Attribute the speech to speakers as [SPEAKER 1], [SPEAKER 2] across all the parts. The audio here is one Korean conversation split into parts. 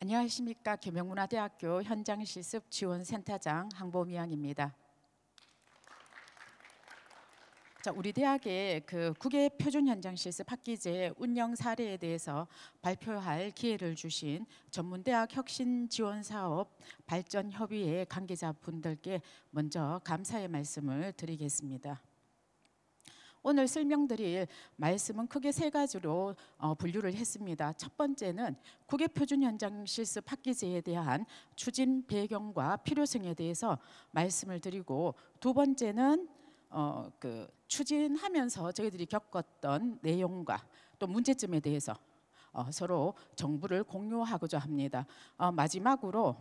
[SPEAKER 1] 안녕하십니까. 계명문화대학교 현장실습지원센터장 항보미양입니다. 우리 대학의 그 국외 표준 현장 실습 학기제 운영 사례에 대해서 발표할 기회를 주신 전문대학 혁신 지원 사업 발전 협의회 관계자분들께 먼저 감사의 말씀을 드리겠습니다. 오늘 설명드릴 말씀은 크게 세 가지로 분류를 했습니다. 첫 번째는 국외 표준 현장 실습 학기제에 대한 추진 배경과 필요성에 대해서 말씀을 드리고, 두 번째는 추진하면서 저희들이 겪었던 내용과 또 문제점에 대해서 서로 정보를 공유하고자 합니다. 마지막으로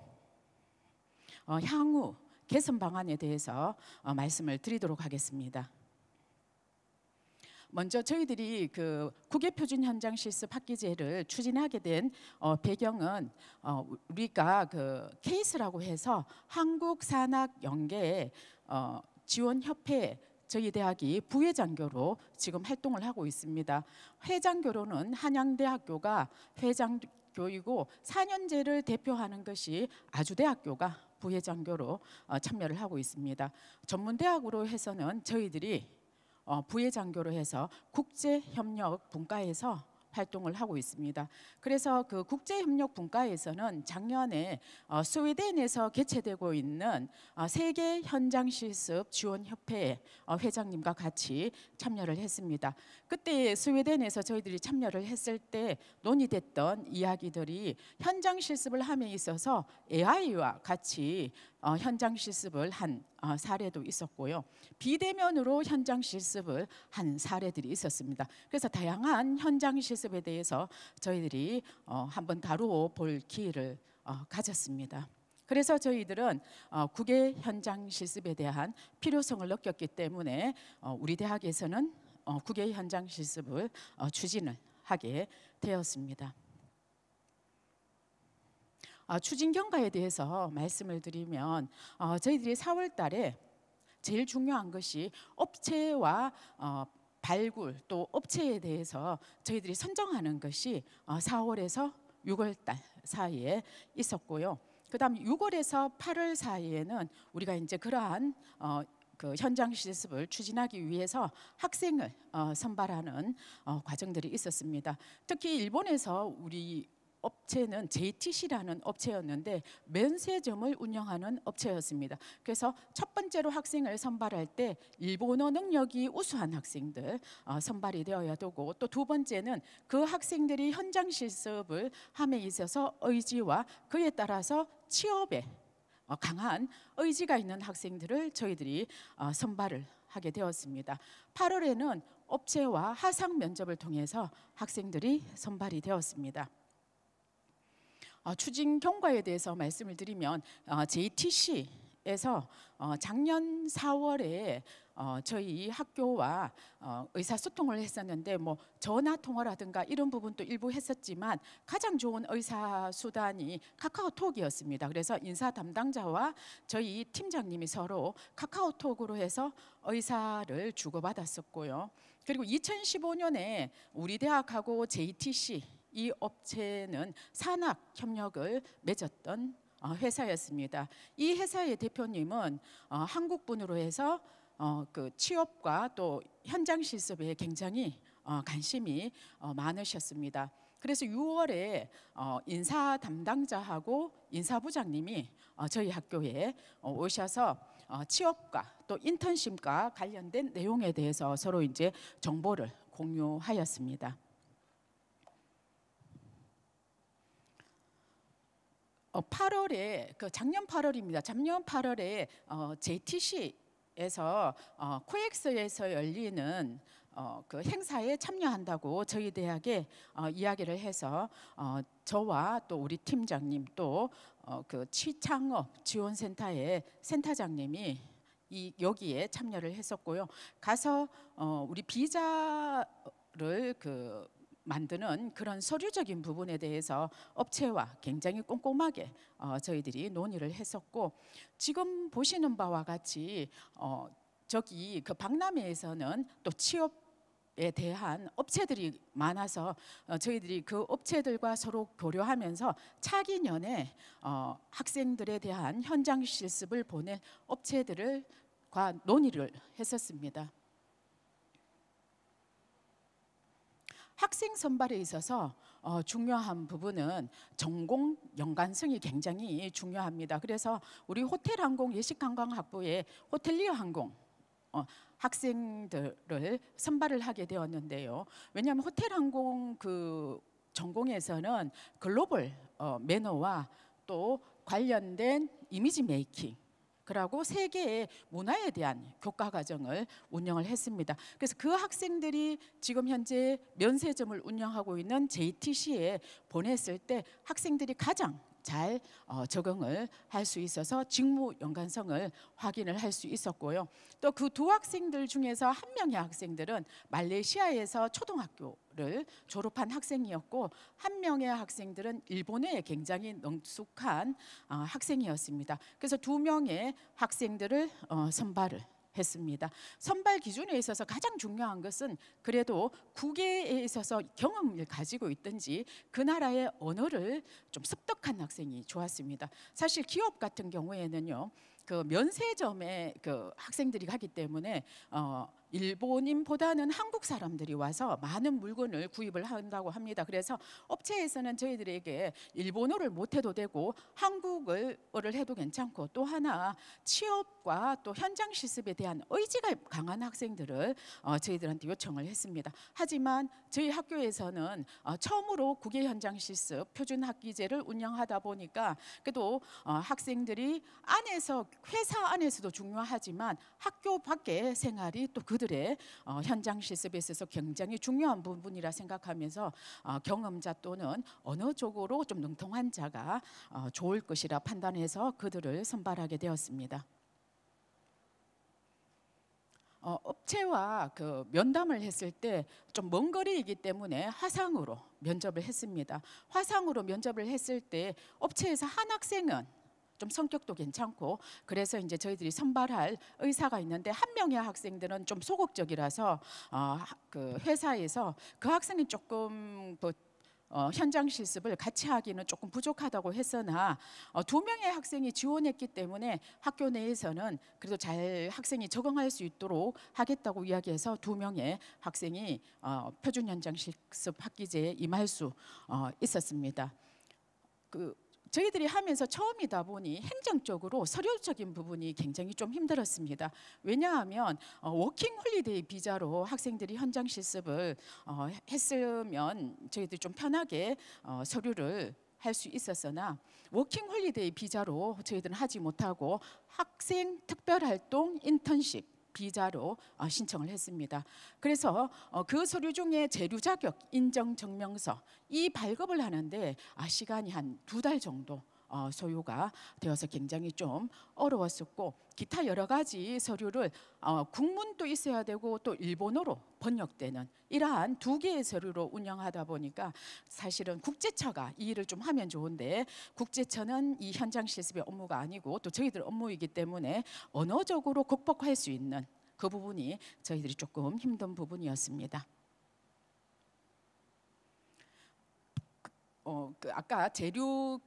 [SPEAKER 1] 향후 개선 방안에 대해서 말씀을 드리도록 하겠습니다. 먼저 저희들이 그 국외 표준 현장 실습 학기제를 추진하게 된 배경은 우리가 그 케이스라고 해서 한국산학연계 지원협회 저희 대학이 부회장교로 지금 활동을 하고 있습니다. 회장교로는 한양대학교가 회장교이고 4년제를 대표하는 것이 아주대학교가 부회장교로 참여를 하고 있습니다. 전문대학으로 해서는 저희들이 부회장교로 해서 국제협력 분과에서 활동을 하고 있습니다. 그래서 그 국제협력 분과에서는 작년에 스웨덴에서 개최되고 있는 세계 현장 실습 지원협회 회장님과 같이 참여를 했습니다. 그때 스웨덴에서 저희들이 참여를 했을 때 논의됐던 이야기들이 현장 실습을 함에 있어서 AI와 같이 현장 실습을 한 사례도 있었고요. 비대면으로 현장 실습을 한 사례들이 있었습니다. 그래서 다양한 현장 실습에 대해서 저희들이 한번 다루어 볼 기회를 가졌습니다. 그래서 저희들은 국외 현장 실습에 대한 필요성을 느꼈기 때문에 우리 대학에서는 국외 현장 실습을 추진을 하게 되었습니다. 추진 경과에 대해서 말씀을 드리면 저희들이 4월 달에 제일 중요한 것이 업체와 발굴 또 업체에 대해서 저희들이 선정하는 것이 4월에서 6월 달 사이에 있었고요. 그다음 6월에서 8월 사이에는 우리가 이제 그러한 그 현장 실습을 추진하기 위해서 학생을 선발하는 과정들이 있었습니다. 특히 일본에서 우리 업체는 JTC라는 업체였는데 면세점을 운영하는 업체였습니다. 그래서 첫 번째로 학생을 선발할 때 일본어 능력이 우수한 학생들 선발이 되어야 되고, 또 두 번째는 그 학생들이 현장 실습을 함에 있어서 의지와 그에 따라서 취업에 강한 의지가 있는 학생들을 저희들이 선발을 하게 되었습니다. 8월에는 업체와 하상 면접을 통해서 학생들이 선발이 되었습니다. 추진 경과에 대해서 말씀을 드리면 JTC에서 작년 4월에 저희 학교와 의사소통을 했었는데 뭐 전화 통화라든가 이런 부분도 일부 했었지만 가장 좋은 의사수단이 카카오톡이었습니다. 그래서 인사 담당자와 저희 팀장님이 서로 카카오톡으로 해서 의사를 주고받았었고요. 그리고 2015년에 우리 대학하고 JTC 이 업체는 산학 협력을 맺었던 회사였습니다. 이 회사의 대표님은 한국분으로 해서 그 취업과 또 현장 실습에 굉장히 관심이 많으셨습니다. 그래서 6월에 인사 담당자하고 인사부장님이 저희 학교에 오셔서 취업과 또 인턴십과 관련된 내용에 대해서 서로 이제 정보를 공유하였습니다. 8월에 작년 8월입니다. 작년 8월에 JTC에서 코엑스에서 열리는 그 행사에 참여한다고 저희 대학에 이야기를 해서 저와 또 우리 팀장님 또 그 취창업 지원센터의 센터장님이 여기에 참여를 했었고요. 가서 우리 비자를 만드는 그런 서류적인 부분에 대해서 업체와 굉장히 꼼꼼하게 저희들이 논의를 했었고, 지금 보시는 바와 같이 저기 그 박람회에서는 또 취업 대한 업체들이 많아서 저희들이 그 업체들과 서로 교류하면서 차기 년에 학생들에 대한 현장 실습을 보낼 업체들과 논의를 했었습니다. 학생 선발에 있어서 중요한 부분은 전공 연관성이 굉장히 중요합니다. 그래서 우리 호텔항공 예식관광학부의 호텔리어 항공 학생들을 선발을 하게 되었는데요. 왜냐하면 호텔항공 그 전공에서는 글로벌 매너와 또 관련된 이미지 메이킹 그리고 세계의 문화에 대한 교과 과정을 운영을 했습니다. 그래서 그 학생들이 지금 현재 면세점을 운영하고 있는 JTC에 보냈을 때 학생들이 가장 잘 적응을 할 수 있어서 직무 연관성을 확인을 할 수 있었고요. 또 그 두 학생들 중에서 한 명의 학생들은 말레이시아에서 초등학교를 졸업한 학생이었고 한 명의 학생들은 일본에 굉장히 능숙한 학생이었습니다. 그래서 두 명의 학생들을 선발을 했습니다. 선발 기준에 있어서 가장 중요한 것은 그래도 국외에 있어서 경험을 가지고 있든지 그 나라의 언어를 좀 습득한 학생이 좋았습니다. 사실 기업 같은 경우에는요, 그 면세점에 그 학생들이 가기 때문에 일본인보다는 한국 사람들이 와서 많은 물건을 구입을 한다고 합니다. 그래서 업체에서는 저희들에게 일본어를 못해도 되고 한국어를 해도 괜찮고 또 하나 취업과 또 현장 실습에 대한 의지가 강한 학생들을 저희들한테 요청을 했습니다. 하지만 저희 학교에서는 처음으로 국외 현장 실습 표준 학기제를 운영하다 보니까 그래도 학생들이 안에서 회사 안에서도 중요하지만 학교 밖의 생활이 또 그들의 현장 실습에 있어서 굉장히 중요한 부분이라 생각하면서 경험자 또는 언어적으로 좀 능통한 자가 좋을 것이라 판단해서 그들을 선발하게 되었습니다. 업체와 그 면담을 했을 때 좀 먼 거리이기 때문에 화상으로 면접을 했습니다. 화상으로 면접을 했을 때 업체에서 한 학생은 좀 성격도 괜찮고 그래서 이제 저희들이 선발할 의사가 있는데 한 명의 학생들은 좀 소극적이라서 그 회사에서 그 학생이 조금 현장 실습을 같이 하기는 조금 부족하다고 했으나 두 명의 학생이 지원했기 때문에 학교 내에서는 그래도 잘 학생이 적응할 수 있도록 하겠다고 이야기해서 두 명의 학생이 표준 현장 실습 학기제에 임할 수 있었습니다. 저희들이 하면서 처음이다 보니 행정적으로 서류적인 부분이 굉장히 좀 힘들었습니다. 왜냐하면 워킹 홀리데이 비자로 학생들이 현장 실습을 했으면 저희들이 좀 편하게 서류를 할 수 있었으나 워킹 홀리데이 비자로 저희들은 하지 못하고 학생 특별활동 인턴십 비자로 신청을 했습니다. 그래서 그 서류 중에 재료 자격 인정 증명서 이 발급을 하는데 시간이 한 2달 정도 소요가 되어서 굉장히 좀 어려웠었고 기타 여러 가지 서류를 국문도 있어야 되고 또 일본어로 번역되는 이러한 2개의 서류로 운영하다 보니까 사실은 국제처가 이 일을 좀 하면 좋은데 국제처는 이 현장 실습의 업무가 아니고 또 저희들 업무이기 때문에 언어적으로 극복할 수 있는 그 부분이 저희들이 조금 힘든 부분이었습니다. 아까 재료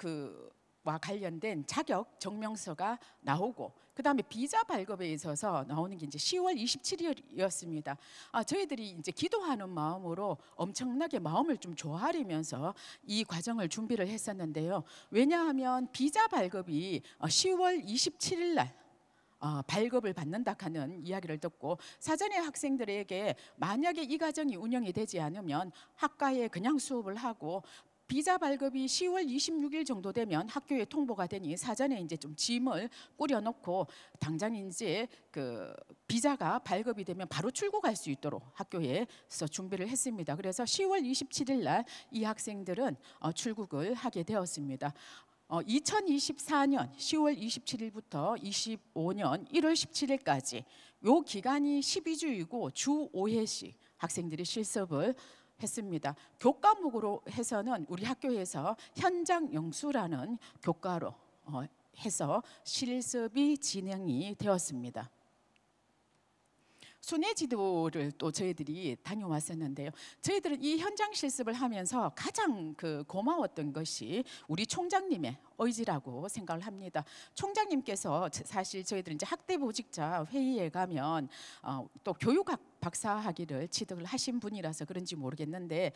[SPEAKER 1] 와 관련된 자격 증명서가 나오고 그다음에 비자 발급에 있어서 나오는 게 이제 10월 27일이었습니다. 저희들이 이제 기도하는 마음으로 엄청나게 마음을 좀 조아리면서 이 과정을 준비를 했었는데요. 왜냐하면 비자 발급이 10월 27일 날 발급을 받는다 하는 이야기를 듣고 사전에 학생들에게 만약에 이 과정이 운영이 되지 않으면 학과에 그냥 수업을 하고 비자 발급이 10월 26일 정도 되면 학교에 통보가 되니 사전에 이제 좀 짐을 꾸려놓고 당장 이제 그 비자가 발급이 되면 바로 출국할 수 있도록 학교에서 준비를 했습니다. 그래서 10월 27일 날 이 학생들은 출국을 하게 되었습니다. 2024년 10월 27일부터 25년 1월 17일까지 요 기간이 12주이고 주 5회씩 학생들이 실습을 했습니다. 교과목으로 해서는 우리 학교에서 현장 영수라는 교과로 해서 실습이 진행이 되었습니다. 순회 지도를 또 저희들이 다녀왔었는데요. 저희들은 이 현장 실습을 하면서 가장 고마웠던 것이 우리 총장님의 의지라고 생각을 합니다. 총장님께서 사실 저희들은 이제 학대 보직자 회의에 가면 또 교육학 박사 학위를 취득을 하신 분이라서 그런지 모르겠는데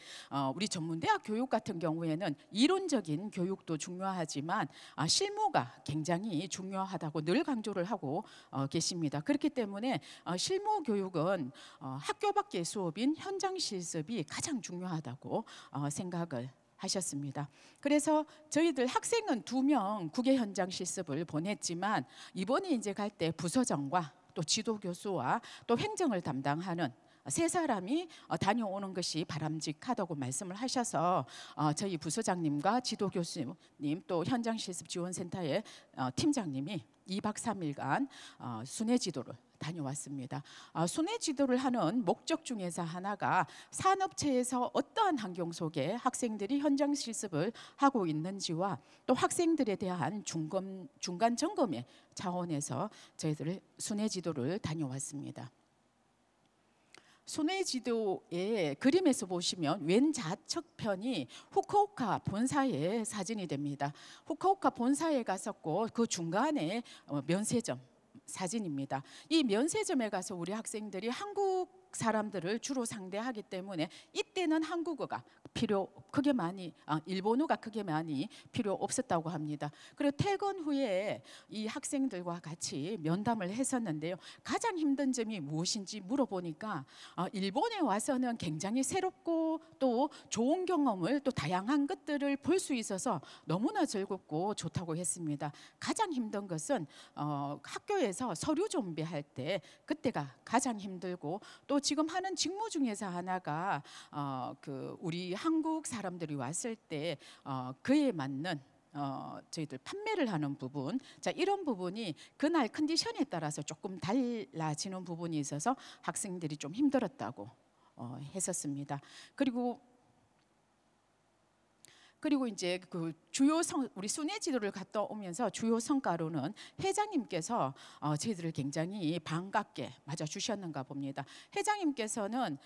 [SPEAKER 1] 우리 전문대학 교육 같은 경우에는 이론적인 교육도 중요하지만 실무가 굉장히 중요하다고 늘 강조를 하고 계십니다. 그렇기 때문에 실무 교육은 학교 밖의 수업인 현장 실습이 가장 중요하다고 생각을 하셨습니다. 그래서 저희들 학생은 2명 국외 현장 실습을 보냈지만 이번에 이제 갈 때 부서장과 또 지도 교수와 또 행정을 담당하는 3사람이 다녀오는 것이 바람직하다고 말씀을 하셔서 저희 부서장님과 지도 교수님 또 현장 실습 지원센터의 팀장님이 2박 3일간 순회 지도를 다녀왔습니다. 순회 지도를 하는 목적 중에서 하나가 산업체에서 어떠한 환경 속에 학생들이 현장 실습을 하고 있는지와 또 학생들에 대한 중간 점검의 차원에서 저희들 순회 지도를 다녀왔습니다. 순회 지도의 그림에서 보시면 왼 좌측 편이 후쿠오카 본사의 사진이 됩니다. 후쿠오카 본사에 갔었고 그 중간에 면세점 사진입니다. 이 면세점에 가서 우리 학생들이 한국 사람들을 주로 상대하기 때문에 이때는 한국어가 크게 많이 일본어가 크게 많이 필요 없었다고 합니다. 그리고 퇴근 후에 이 학생들과 같이 면담을 했었는데요. 가장 힘든 점이 무엇인지 물어보니까 일본에 와서는 굉장히 새롭고 또 좋은 경험을 또 다양한 것들을 볼 수 있어서 너무나 즐겁고 좋다고 했습니다. 가장 힘든 것은 학교에서 서류 준비할 때 그때가 가장 힘들고 또 지금 하는 직무 중에서 하나가 우리 한국 사람들이 왔을 때 그에 맞는 저희들 판매를 하는 부분, 자 이런 부분이 그날 컨디션에 따라서 조금 달라지는 부분이 있어서 학생들이 좀 힘들었다고 했었습니다. 그리고 이제 우리 순회 지도를 갔다 오면서 주요 성과로는 회장님께서 저희들을 굉장히 반갑게 맞아 주셨는가 봅니다. 회장님께서는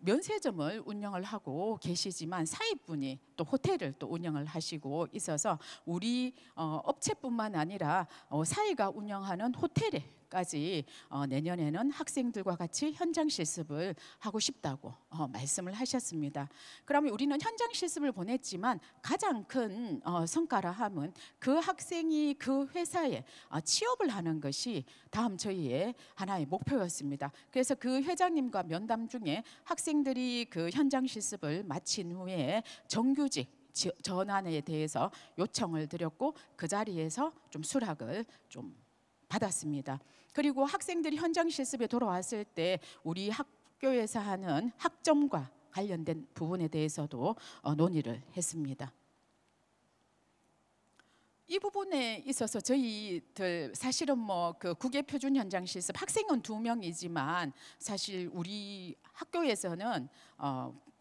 [SPEAKER 1] 면세점을 운영을 하고 계시지만 사입분이 또 호텔을 또 운영을 하시고 있어서 우리 업체뿐만 아니라 사이가 운영하는 호텔에까지 내년에는 학생들과 같이 현장 실습을 하고 싶다고 말씀을 하셨습니다. 그러면 우리는 현장 실습을 보냈지만 가장 큰 성과라 함은 그 학생이 그 회사에 취업을 하는 것이 다음 저희의 하나의 목표였습니다. 그래서 그 회장님과 면담 중에 학생들이 그 현장 실습을 마친 후에 정규직 전환에 대해서 요청을 드렸고 그 자리에서 좀 수락을 좀 받았습니다. 그리고 학생들이 현장 실습에 돌아왔을 때 우리 학교에서 하는 학점과 관련된 부분에 대해서도 논의를 했습니다. 이 부분에 있어서 저희들 사실은 그 국외 표준 현장 실습 학생은 2명이지만 사실 우리 학교에서는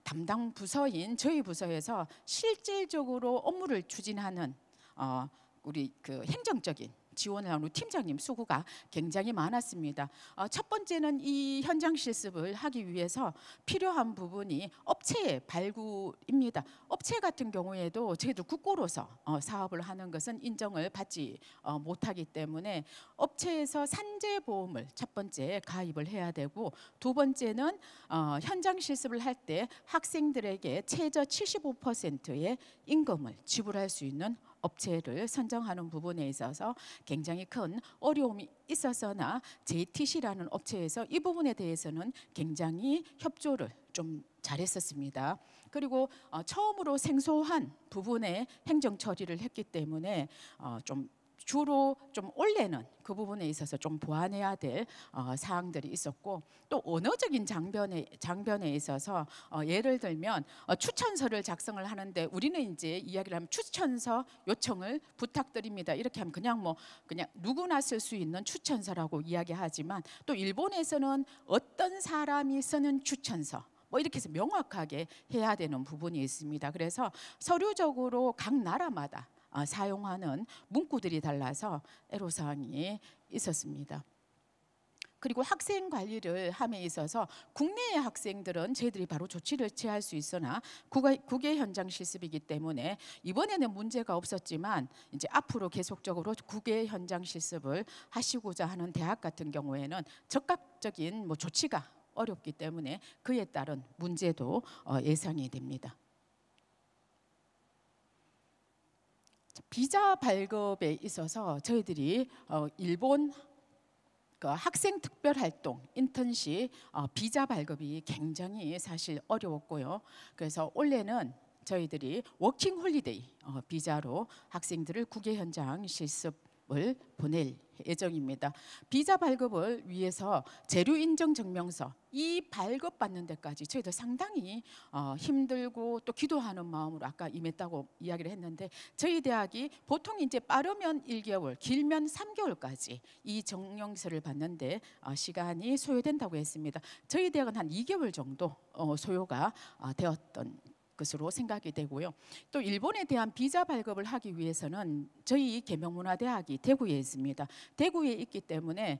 [SPEAKER 1] 담당 부서인 저희 부서에서 실질적으로 업무를 추진하는 우리 행정적인 지원을 하는 팀장님 수고가 굉장히 많았습니다. 첫 번째는 이 현장 실습을 하기 위해서 필요한 부분이 업체의 발굴입니다. 업체 같은 경우에도 저희도 국고로서 사업을 하는 것은 인정을 받지 못하기 때문에 업체에서 산재보험을 첫 번째 가입을 해야 되고 두 번째는 현장 실습을 할 때 학생들에게 최저 75%의 임금을 지불할 수 있는 업체를 선정하는 부분에 있어서 굉장히 큰 어려움이 있었으나 JTC라는 업체에서 이 부분에 대해서는 굉장히 협조를 좀 잘했었습니다. 그리고 처음으로 생소한 부분에 행정 처리를 했기 때문에 주로 좀 올해는 그 부분에 있어서 좀 보완해야 될 사항들이 있었고 또 언어적인 장변에 있어서 예를 들면 추천서를 작성을 하는데 우리는 이제 이야기를 하면 추천서 요청을 부탁드립니다. 이렇게 하면 그냥 누구나 쓸 수 있는 추천서라고 이야기하지만 또 일본에서는 어떤 사람이 쓰는 추천서 이렇게 해서 명확하게 해야 되는 부분이 있습니다. 그래서 서류적으로 각 나라마다 사용하는 문구들이 달라서 애로사항이 있었습니다. 그리고 학생 관리를 함에 있어서 국내의 학생들은 저희들이 바로 조치를 취할 수 있으나 국외 현장 실습이기 때문에 이번에는 문제가 없었지만 이제 앞으로 계속적으로 국외 현장 실습을 하시고자 하는 대학 같은 경우에는 적극적인 조치가 어렵기 때문에 그에 따른 문제도 예상이 됩니다. 비자 발급에 있어서 저희들이 일본 학생 특별활동, 인턴십 비자 발급이 굉장히 사실 어려웠고요. 그래서 올해는 저희들이 워킹 홀리데이 비자로 학생들을 국외 현장 실습을 보낼 예정입니다. 비자 발급을 위해서 재료 인정 증명서 이 발급받는 데까지 저희들 상당히 힘들고 또 기도하는 마음으로 아까 임했다고 이야기를 했는데 저희 대학이 보통 이제 빠르면 1개월, 길면 3개월까지 이 증명서를 받는데 시간이 소요된다고 했습니다. 저희 대학은 한 2개월 정도 소요가 되었던 것으로 생각이 되고요. 또 일본에 대한 비자 발급을 하기 위해서는 저희 계명문화대학이 대구에 있습니다. 대구에 있기 때문에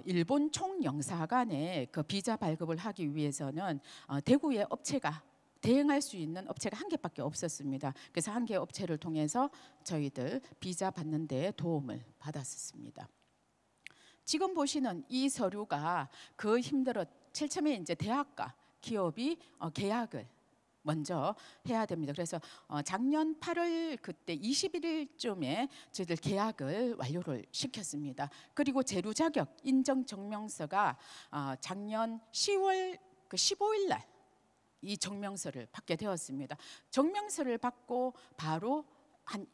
[SPEAKER 1] 일본 총영사관에 그 비자 발급을 하기 위해서는 대구의 업체가 대행할 수 있는 업체가 한 개밖에 없었습니다. 그래서 한 개 업체를 통해서 저희들 비자 받는 데 도움을 받았습니다. 지금 보시는 이 서류가 그 제일 처음에 이제 대학과 기업이 계약을 먼저 해야 됩니다. 그래서 작년 8월 그때 21일쯤에 저희들 계약을 완료를 시켰습니다. 그리고 재료 자격 인정 증명서가 작년 10월 15일 날 이 증명서를 받게 되었습니다. 증명서를 받고 바로 한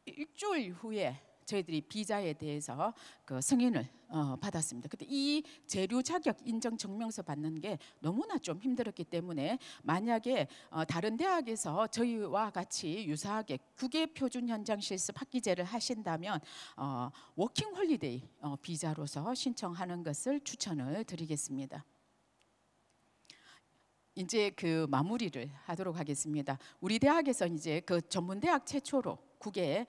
[SPEAKER 1] 일주일 후에 저희들이 비자에 대해서 그 승인을 받았습니다. 그때 이 재료 자격 인정 증명서 받는 게 너무나 좀 힘들었기 때문에 만약에 다른 대학에서 저희와 같이 유사하게 국외 표준 현장 실습 학기제를 하신다면 워킹 홀리데이 비자로서 신청하는 것을 추천을 드리겠습니다. 이제 그 마무리를 하도록 하겠습니다. 우리 대학에서 이제 그 전문 대학 최초로 국외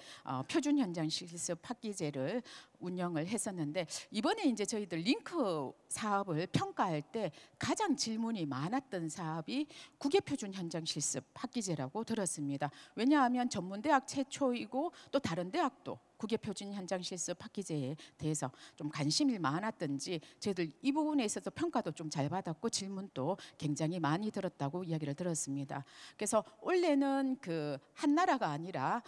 [SPEAKER 1] 표준 현장 실습 학기제를 운영을 했었는데 이번에 이제 저희들 링크 사업을 평가할 때 가장 질문이 많았던 사업이 국외 표준 현장 실습 학기제라고 들었습니다. 왜냐하면 전문 대학 최초이고 또 다른 대학도 국외 표준 현장 실습 학기제에 대해서 좀 관심이 많았던지 저희들 이 부분에 있어서 평가도 좀 잘 받았고 질문도 굉장히 많이 들었다고 이야기를 들었습니다. 그래서 올해는 그 한 나라가 아니라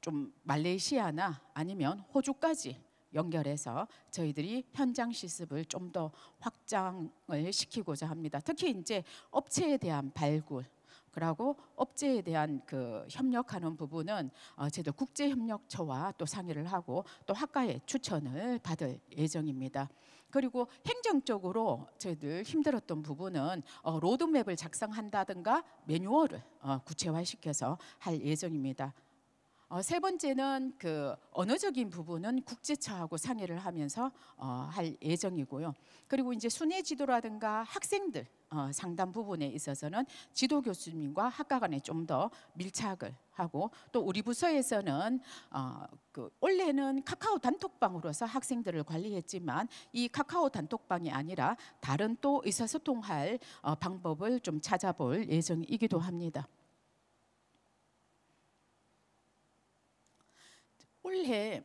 [SPEAKER 1] 좀 말레이시아나 아니면 호주까지 연결해서 저희들이 현장 실습을 좀 더 확장을 시키고자 합니다. 특히 이제 업체에 대한 발굴 그리고 업체에 대한 그 협력하는 부분은 저희들 국제협력처와 또 상의를 하고 또 학과의 추천을 받을 예정입니다. 그리고 행정적으로 저희들 힘들었던 부분은 로드맵을 작성한다든가 매뉴얼을 구체화시켜서 할 예정입니다. 세 번째는 그 언어적인 부분은 국제처하고 상의를 하면서 할 예정이고요. 그리고 이제 순회 지도라든가 학생들 상담 부분에 있어서는 지도 교수님과 학과 간에 좀 더 밀착을 하고 또 우리 부서에서는 그 원래는 카카오 단톡방으로서 학생들을 관리했지만 이 카카오 단톡방이 아니라 다른 또 의사소통할 방법을 좀 찾아볼 예정이기도 합니다. 올해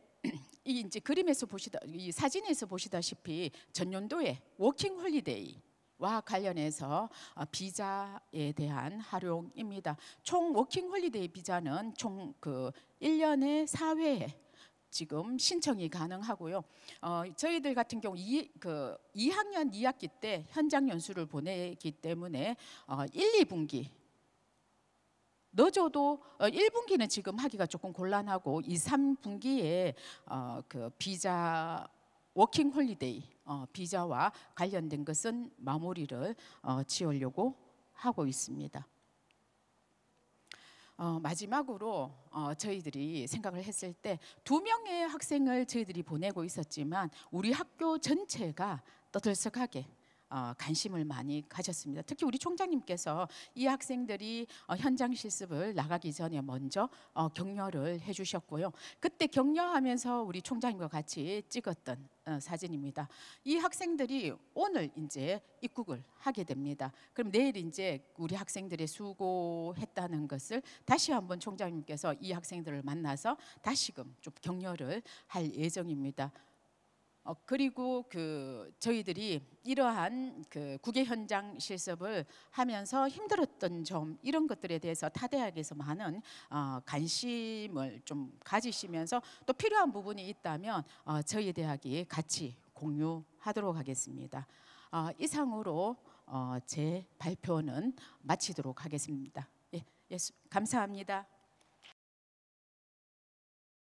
[SPEAKER 1] 이 이제 그림에서 이 사진에서 보시다시피 전년도에 워킹 홀리데이와 관련해서 비자에 대한 활용입니다. 총 워킹 홀리데이 비자는 총 그 1년에 4회에 지금 신청이 가능하고요. 저희들 같은 경우 2학년 2학기 때 현장 연수를 보내기 때문에 1, 2분기 넣어줘도 1분기는 지금 하기가 조금 곤란하고 2, 3분기에 그 비자 워킹 홀리데이 비자와 관련된 것은 마무리를 지으려고 하고 있습니다. 마지막으로 저희들이 생각을 했을 때 2명의 학생을 저희들이 보내고 있었지만 우리 학교 전체가 떠들썩하게 관심을 많이 가졌습니다. 특히 우리 총장님께서 이 학생들이 현장 실습을 나가기 전에 먼저 격려를 해주셨고요. 그때 격려하면서 우리 총장님과 같이 찍었던 사진입니다. 이 학생들이 오늘 이제 입국을 하게 됩니다. 그럼 내일 이제 우리 학생들의 수고했다는 것을 다시 한번 총장님께서 이 학생들을 만나서 다시금 좀 격려를 할 예정입니다. 그리고 저희들이 이러한 국외 현장 실습을 하면서 힘들었던 점 이런 것들에 대해서 타 대학에서 많은 관심을 좀 가지시면서 또 필요한 부분이 있다면 저희 대학이 같이 공유하도록 하겠습니다. 이상으로 제 발표는 마치도록 하겠습니다. 예, 감사합니다.